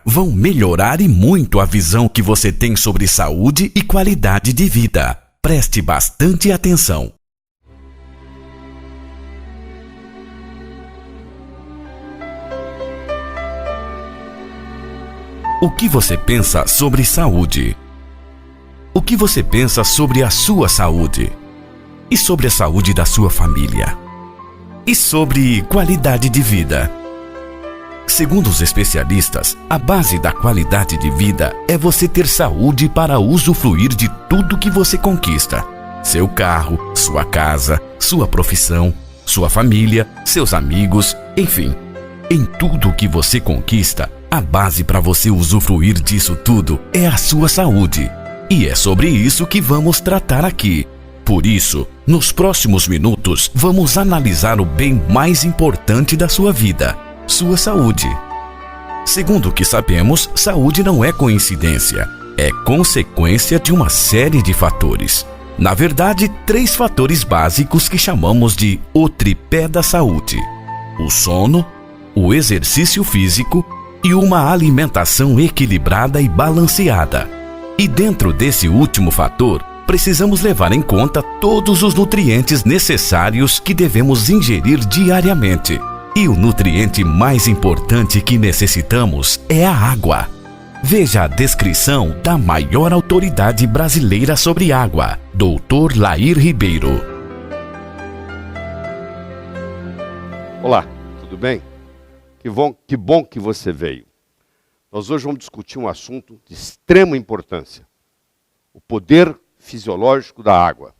vão melhorar e muito a visão que você tem sobre saúde e qualidade de vida. Preste bastante atenção. O que você pensa sobre saúde? O que você pensa sobre a sua saúde? E sobre a saúde da sua família? E sobre qualidade de vida? Segundo os especialistas, a base da qualidade de vida é você ter saúde para usufruir de tudo que você conquista. Seu carro, sua casa, sua profissão, sua família, seus amigos, enfim. Em tudo que você conquista, a base para você usufruir disso tudo é a sua saúde. E é sobre isso que vamos tratar aqui. Por isso, nos próximos minutos, vamos analisar o bem mais importante da sua vida: sua saúde. Segundo o que sabemos, saúde não é coincidência, é consequência de uma série de fatores. Na verdade, 3 fatores básicos que chamamos de o tripé da saúde: o sono, o exercício físico e uma alimentação equilibrada e balanceada. E dentro desse último fator, precisamos levar em conta todos os nutrientes necessários que devemos ingerir diariamente. E o nutriente mais importante que necessitamos é a água. Veja a descrição da maior autoridade brasileira sobre água, Dr. Lair Ribeiro. Olá, tudo bem? Que bom que você veio. Nós hoje vamos discutir um assunto de extrema importância: o poder fisiológico da água.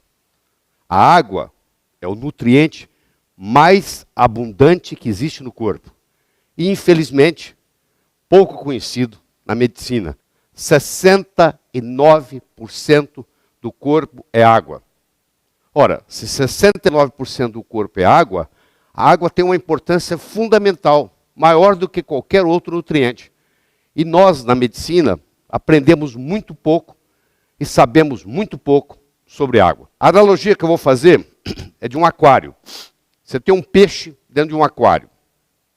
A água é o nutriente mais abundante que existe no corpo. E, infelizmente, pouco conhecido na medicina. 69% do corpo é água. Ora, se 69% do corpo é água, a água tem uma importância fundamental, maior do que qualquer outro nutriente. E nós, na medicina, aprendemos muito pouco e sabemos muito pouco sobre água. A analogia que eu vou fazer é de um aquário. Você tem um peixe dentro de um aquário.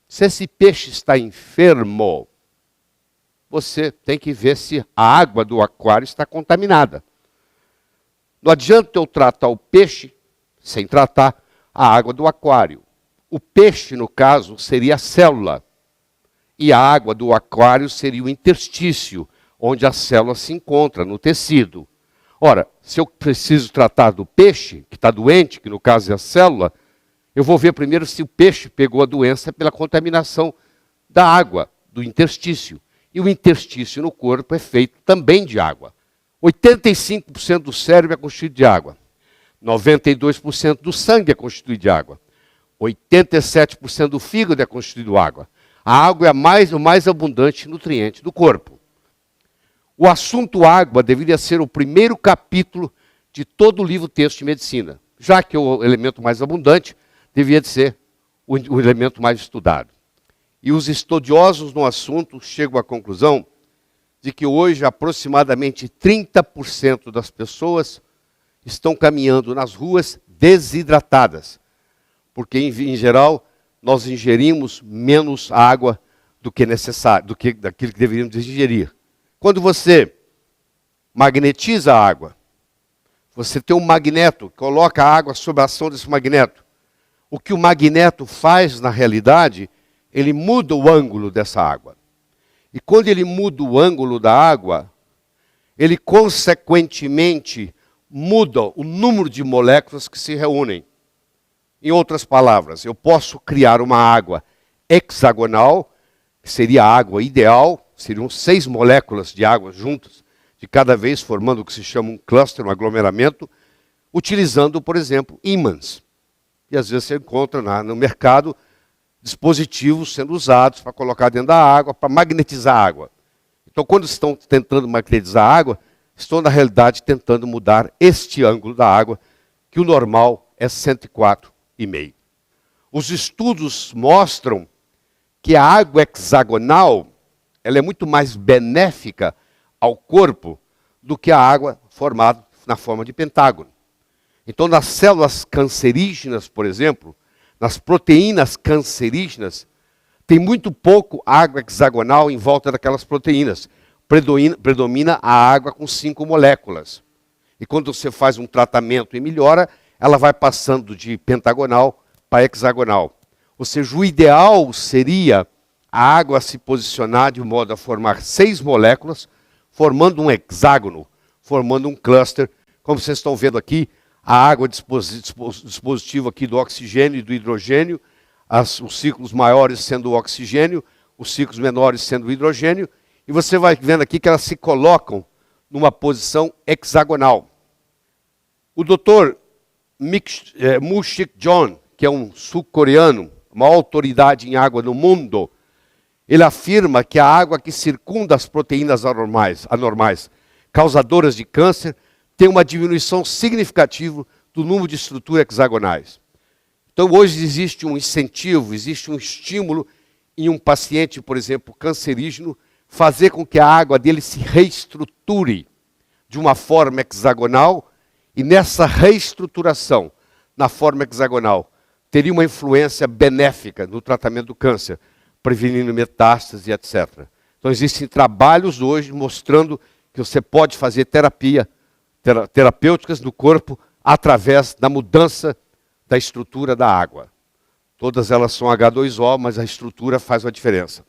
Se esse peixe está enfermo, você tem que ver se a água do aquário está contaminada. Não adianta eu tratar o peixe sem tratar a água do aquário. O peixe, no caso, seria a célula. E a água do aquário seria o interstício, onde a célula se encontra, no tecido. Ora, se eu preciso tratar do peixe, que está doente, que no caso é a célula, eu vou ver primeiro se o peixe pegou a doença pela contaminação da água, do interstício. E o interstício no corpo é feito também de água. 85% do cérebro é constituído de água. 92% do sangue é constituído de água. 87% do fígado é constituído de água. A água é o mais abundante nutriente do corpo. O assunto água deveria ser o primeiro capítulo de todo o livro-texto de medicina, já que o elemento mais abundante deveria ser o elemento mais estudado. E os estudiosos no assunto chegam à conclusão de que hoje aproximadamente 30% das pessoas estão caminhando nas ruas desidratadas, porque em geral nós ingerimos menos água do que necessário, daquilo que deveríamos ingerir. Quando você magnetiza a água, você tem um magneto, coloca a água sob a ação desse magneto. O que o magneto faz na realidade, ele muda o ângulo dessa água. E quando ele muda o ângulo da água, ele consequentemente muda o número de moléculas que se reúnem. Em outras palavras, eu posso criar uma água hexagonal, que seria a água ideal, seriam 6 moléculas de água juntas, de cada vez formando o que se chama um cluster, um aglomeramento, utilizando, por exemplo, ímãs. E às vezes você encontra no mercado dispositivos sendo usados para colocar dentro da água, para magnetizar a água. Então, quando estão tentando magnetizar a água, estão, na realidade, tentando mudar este ângulo da água, que o normal é 104,5. Os estudos mostram que a água hexagonal ela é muito mais benéfica ao corpo do que a água formada na forma de pentágono. Então, nas células cancerígenas, por exemplo, nas proteínas cancerígenas, tem muito pouco água hexagonal em volta daquelas proteínas. Predomina a água com 5 moléculas. E quando você faz um tratamento e melhora, ela vai passando de pentagonal para hexagonal. Ou seja, o ideal seria a água se posicionar de modo a formar 6 moléculas, formando um hexágono, formando um cluster. Como vocês estão vendo aqui, a água dispositivo aqui do oxigênio e do hidrogênio, os ciclos maiores sendo o oxigênio, os ciclos menores sendo o hidrogênio, e você vai vendo aqui que elas se colocam numa posição hexagonal. O Dr. Moo-Sik John, que é um sul-coreano, uma autoridade em água no mundo, ele afirma que a água que circunda as proteínas anormais, causadoras de câncer, tem uma diminuição significativa do número de estruturas hexagonais. Então hoje existe um incentivo, existe um estímulo em um paciente, por exemplo, cancerígeno, fazer com que a água dele se reestruture de uma forma hexagonal, e nessa reestruturação, na forma hexagonal, teria uma influência benéfica no tratamento do câncer, prevenindo metástase, etc. Então existem trabalhos hoje mostrando que você pode fazer terapêuticas no corpo através da mudança da estrutura da água. Todas elas são H2O, mas a estrutura faz uma diferença.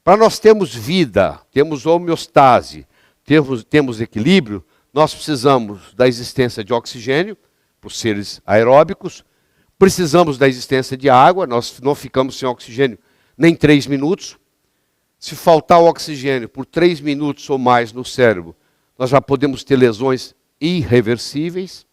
Para nós termos vida, temos homeostase, temos equilíbrio, nós precisamos da existência de oxigênio, para os seres aeróbicos, precisamos da existência de água, nós não ficamos sem oxigênio nem 3 minutos. Se faltar o oxigênio por 3 minutos ou mais no cérebro, nós já podemos ter lesões irreversíveis.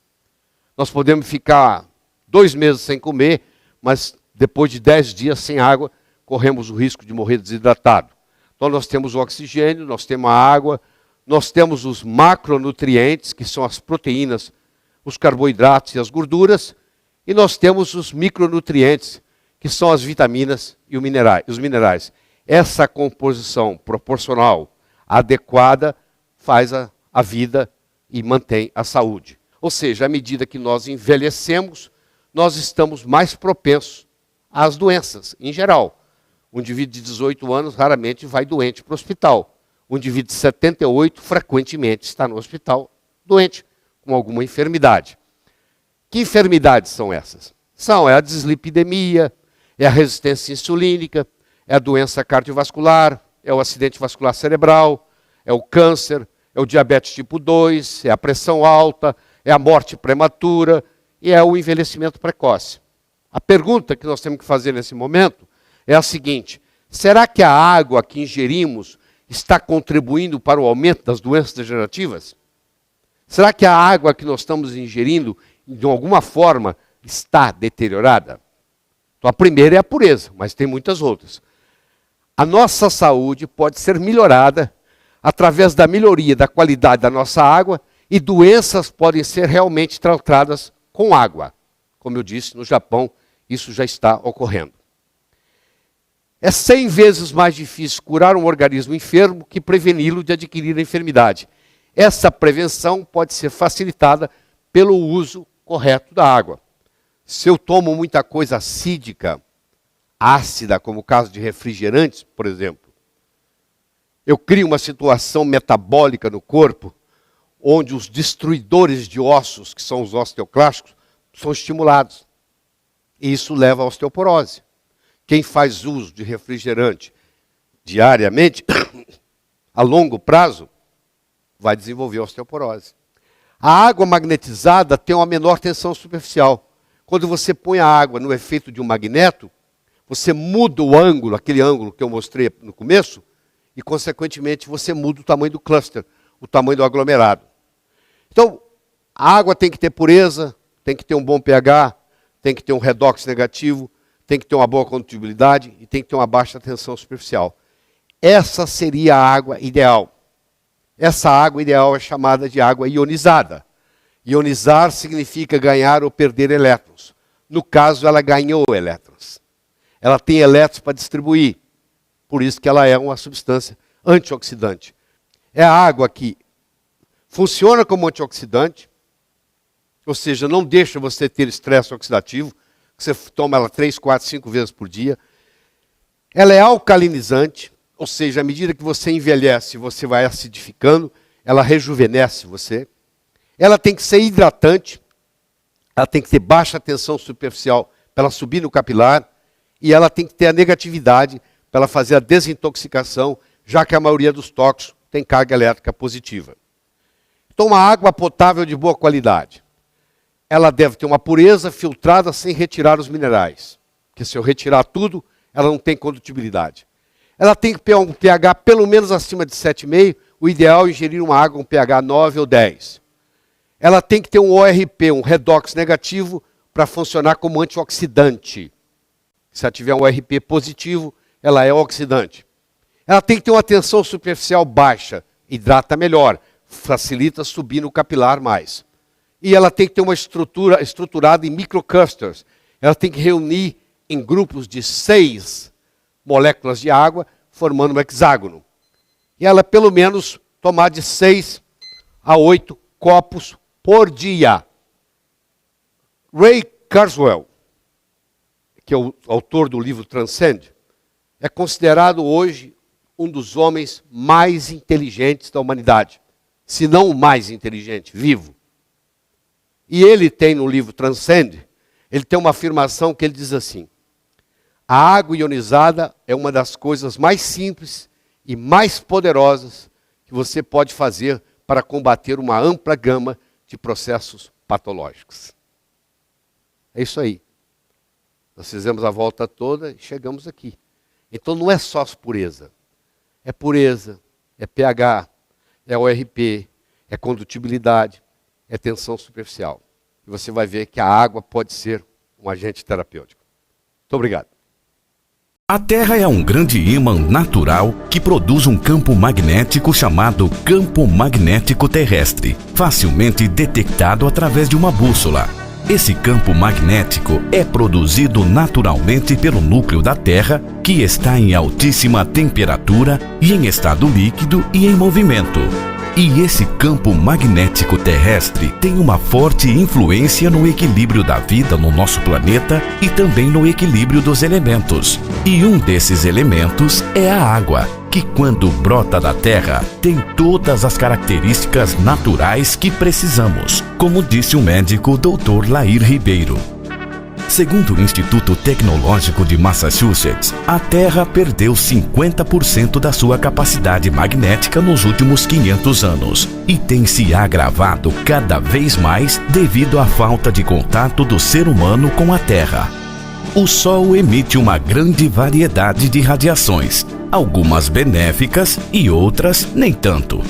Nós podemos ficar 2 meses sem comer, mas depois de 10 dias sem água, corremos o risco de morrer desidratado. Então nós temos o oxigênio, nós temos a água, nós temos os macronutrientes, que são as proteínas, os carboidratos e as gorduras, e nós temos os micronutrientes, que são as vitaminas e os minerais. Essa composição proporcional adequada faz a vida e mantém a saúde. Ou seja, à medida que nós envelhecemos, nós estamos mais propensos às doenças, em geral. Um indivíduo de 18 anos raramente vai doente para o hospital. Um indivíduo de 78 frequentemente está no hospital doente, com alguma enfermidade. Que enfermidades são essas? É a dislipidemia, é a resistência insulínica, é a doença cardiovascular, é o acidente vascular cerebral, é o câncer, é o diabetes tipo 2, é a pressão alta, é a morte prematura e é o envelhecimento precoce. A pergunta que nós temos que fazer nesse momento é a seguinte: será que a água que ingerimos está contribuindo para o aumento das doenças degenerativas? Será que a água que nós estamos ingerindo, de alguma forma, está deteriorada? Então a primeira é a pureza, mas tem muitas outras. A nossa saúde pode ser melhorada através da melhoria da qualidade da nossa água, e doenças podem ser realmente tratadas com água. Como eu disse, no Japão isso já está ocorrendo. É 100 vezes mais difícil curar um organismo enfermo que preveni-lo de adquirir a enfermidade. Essa prevenção pode ser facilitada pelo uso correto da água. Se eu tomo muita coisa acídica, ácida, como o caso de refrigerantes, por exemplo, eu crio uma situação metabólica no corpo, onde os destruidores de ossos, que são os osteoclásticos, são estimulados. E isso leva à osteoporose. Quem faz uso de refrigerante diariamente, a longo prazo, vai desenvolver osteoporose. A água magnetizada tem uma menor tensão superficial. Quando você põe a água no efeito de um magneto, você muda o ângulo, aquele ângulo que eu mostrei no começo, e, consequentemente, você muda o tamanho do cluster, o tamanho do aglomerado. Então, a água tem que ter pureza, tem que ter um bom pH, tem que ter um redox negativo, tem que ter uma boa condutibilidade e tem que ter uma baixa tensão superficial. Essa seria a água ideal. Essa água ideal é chamada de água ionizada. Ionizar significa ganhar ou perder elétrons. No caso, ela ganhou elétrons. Ela tem elétrons para distribuir. Por isso que ela é uma substância antioxidante. É a água que funciona como antioxidante, ou seja, não deixa você ter estresse oxidativo, que você toma ela 3, 4, 5 vezes por dia. Ela é alcalinizante, ou seja, à medida que você envelhece, você vai acidificando, ela rejuvenesce você. Ela tem que ser hidratante, ela tem que ter baixa tensão superficial para ela subir no capilar, e ela tem que ter a negatividade para ela fazer a desintoxicação, já que a maioria dos tóxicos tem carga elétrica positiva. Então, uma água potável de boa qualidade. Ela deve ter uma pureza filtrada sem retirar os minerais. Porque se eu retirar tudo, ela não tem condutibilidade. Ela tem que ter um pH pelo menos acima de 7,5. O ideal é ingerir uma água com pH 9 ou 10. Ela tem que ter um ORP, um redox negativo, para funcionar como antioxidante. Se ela tiver um ORP positivo, ela é oxidante. Ela tem que ter uma tensão superficial baixa, hidrata melhor, facilita subir no capilar mais. E ela tem que ter uma estrutura estruturada em microclusters. Ela tem que reunir em grupos de 6 moléculas de água, formando um hexágono. E ela, pelo menos, tomar de 6 a 8 copos por dia. Ray Kurzweil, que é o autor do livro Transcend, é considerado hoje um dos homens mais inteligentes da humanidade, se não o mais inteligente, vivo. E ele tem no livro Transcend, ele tem uma afirmação que ele diz assim: a água ionizada é uma das coisas mais simples e mais poderosas que você pode fazer para combater uma ampla gama de processos patológicos. É isso aí. Nós fizemos a volta toda e chegamos aqui. Então não é só pureza. É pureza, é pH, é ORP, é condutibilidade, é tensão superficial. E você vai ver que a água pode ser um agente terapêutico. Muito obrigado. A Terra é um grande ímã natural que produz um campo magnético chamado campo magnético terrestre, facilmente detectado através de uma bússola. Esse campo magnético é produzido naturalmente pelo núcleo da Terra, que está em altíssima temperatura e em estado líquido e em movimento. E esse campo magnético terrestre tem uma forte influência no equilíbrio da vida no nosso planeta e também no equilíbrio dos elementos. E um desses elementos é a água, que quando brota da terra tem todas as características naturais que precisamos, como disse o médico Dr. Lair Ribeiro. Segundo o Instituto Tecnológico de Massachusetts, a Terra perdeu 50% da sua capacidade magnética nos últimos 500 anos e tem se agravado cada vez mais devido à falta de contato do ser humano com a Terra. O Sol emite uma grande variedade de radiações, algumas benéficas e outras nem tanto.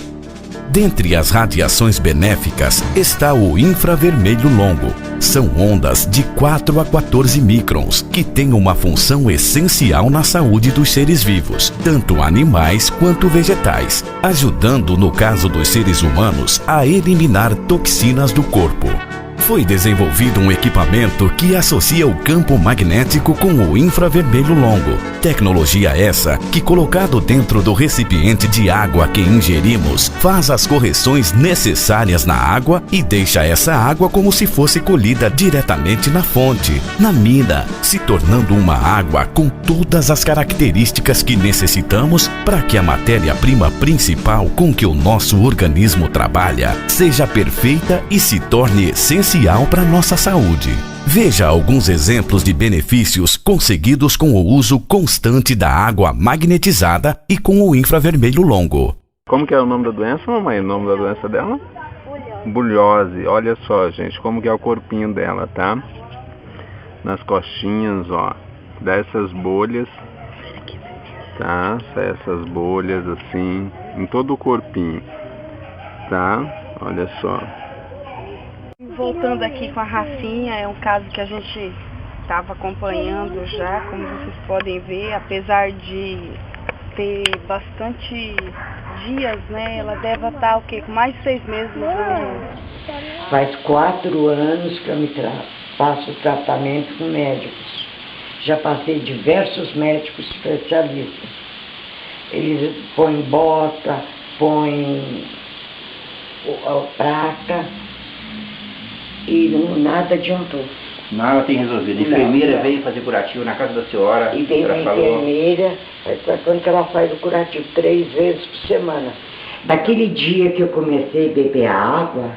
Dentre as radiações benéficas está o infravermelho longo. São ondas de 4 a 14 microns que têm uma função essencial na saúde dos seres vivos, tanto animais quanto vegetais, ajudando, no caso dos seres humanos, a eliminar toxinas do corpo. Foi desenvolvido um equipamento que associa o campo magnético com o infravermelho longo. Tecnologia essa que, colocado dentro do recipiente de água que ingerimos, faz as correções necessárias na água e deixa essa água como se fosse colhida diretamente na fonte, na mina, se tornando uma água com todas as características que necessitamos para que a matéria-prima principal com que o nosso organismo trabalha seja perfeita e se torne essencial para nossa saúde. Veja alguns exemplos de benefícios conseguidos com o uso constante da água magnetizada e com o infravermelho longo. Como que é o nome da doença, mamãe? O nome da doença dela? Bulhose. Olha só, gente, como que é o corpinho dela, tá? Nas costinhas, ó, dessas bolhas, tá? Essas bolhas assim, em todo o corpinho, tá? Olha só. Voltando aqui com a Rafinha, é um caso que a gente estava acompanhando já, como vocês podem ver, apesar de ter bastante dias, né? Ela deve estar o quê? Com mais de 6 meses, Faz 4 anos que eu faço tratamento com médicos. Já passei diversos médicos especialistas. Eles põem bota, põem a placa, e nada adiantou. Nada tem resolvido. A enfermeira veio fazer curativo na casa da senhora. E veio a enfermeira, quando que ela faz o curativo 3 vezes por semana. Daquele dia que eu comecei a beber a água,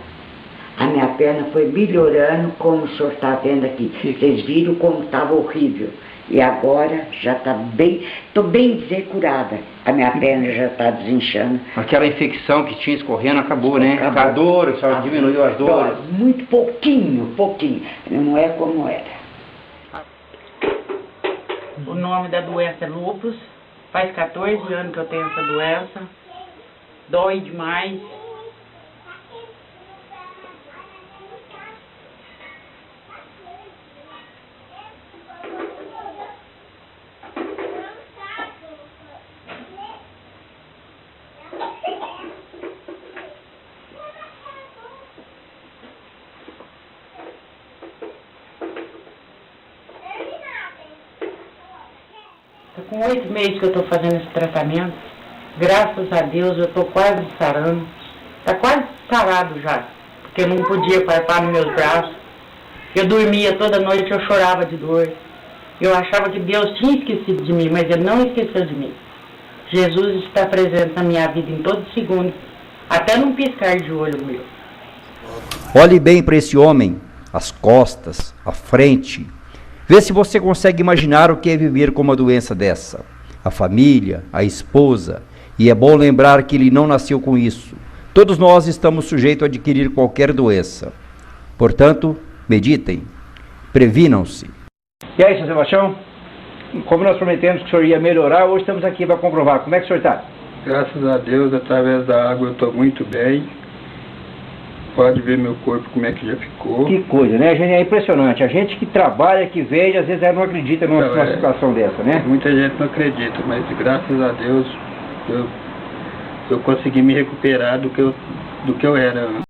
a minha perna foi melhorando, como o senhor está vendo aqui. Vocês viram como estava horrível. E agora já está bem, estou bem dizer curada. A minha perna já está desinchando. Aquela infecção que tinha escorrendo acabou, né? A dor, só diminuiu as dores. Muito pouquinho. Não é como era. O nome da doença é lúpus. Faz 14 anos que eu tenho essa doença. Dói demais. Com 8 meses que eu estou fazendo esse tratamento, graças a Deus eu estou quase sarando. Está quase sarado já, porque eu não podia palpar nos meus braços. Eu dormia toda noite, eu chorava de dor. Eu achava que Deus tinha esquecido de mim, mas Ele não esqueceu de mim. Jesus está presente na minha vida em todo segundo, até num piscar de olho meu. Olhe bem para esse homem, as costas, a frente. Vê se você consegue imaginar o que é viver com uma doença dessa. A família, a esposa. E é bom lembrar que ele não nasceu com isso. Todos nós estamos sujeitos a adquirir qualquer doença. Portanto, meditem. Previnam-se. E aí, Sr. Sebastião? Como nós prometemos que o senhor ia melhorar, hoje estamos aqui para comprovar. Como é que o senhor está? Graças a Deus, através da água eu estou muito bem. Pode ver meu corpo como é que já ficou. Que coisa, né? Gente, é impressionante. A gente que trabalha, que veja, às vezes não acredita numa situação dessa, né? Muita gente não acredita, mas graças a Deus eu consegui me recuperar do que eu era antes.